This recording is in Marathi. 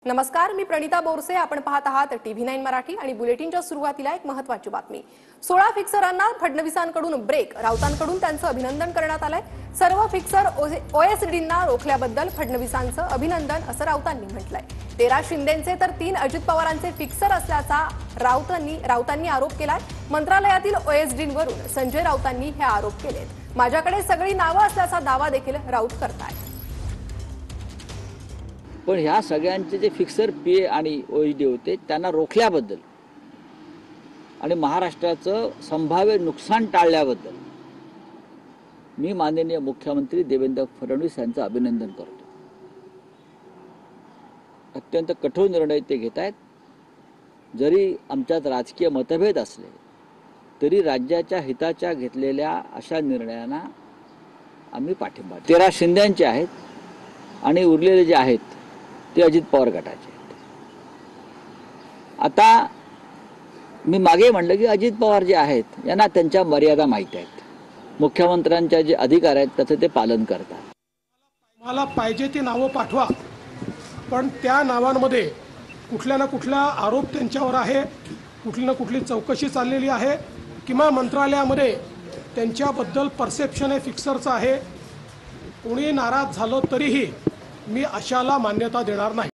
नमस्कार, मी प्रणिता बोरसे. आपण पाहत आहात TV9 मराठी आणि बुलेटिनच्या सुरुवातीला एक महत्त्वाची बातमी. 16 फिक्सरांना फडणवीसांकडून ब्रेक. राऊतांकडून त्यांचं अभिनंदन करण्यात आलंय. सर्व फिक्सर OSDंना रोखल्याबद्दल फडणवीसांचं अभिनंदन असं राऊतांनी म्हटलंय. 13 शिंदेंचे तर 3 अजित पवारांचे फिक्सर असल्याचा राऊतांनी आरोप केलाय. मंत्रालयातील OSDंवरून संजय राऊतांनी हे आरोप केलेत. माझ्याकडे सगळी नावं असल्याचा दावा देखील राऊत करतायत. पण ह्या सगळ्यांचे जे फिक्सर PA आणि OSD होते त्यांना रोखल्याबद्दल आणि महाराष्ट्राचं संभाव्य नुकसान टाळल्याबद्दल मी माननीय मुख्यमंत्री देवेंद्र फडणवीस यांचं अभिनंदन करतो. अत्यंत कठोर निर्णय ते घेत आहेत. जरी आमच्यात राजकीय मतभेद असले तरी राज्याच्या हिताच्या घेतलेल्या अशा निर्णयांना आम्ही पाठिंबा. 13 शिंद्यांचे आहेत आणि उरलेले जे आहेत ते अजित पवार गटाचे आहेत. आता मी मागे म्हणलं की अजित पवार जे आहेत यांना त्यांच्या मर्यादा माहीत आहेत. मुख्यमंत्र्यांच्या जे अधिकार आहेत त्याचं ते पालन करतात. मला पाहिजे ती नावं पाठवा, पण त्या नावांमध्ये कुठल्या ना कुठला आरोप त्यांच्यावर आहे, कुठली ना कुठली चौकशी चाललेली आहे किंवा मंत्रालयामध्ये त्यांच्याबद्दल परसेप्शन हे फिक्सरचं आहे. कोणी नाराज झालं तरीही मी अशाला मान्यता देणार नाही.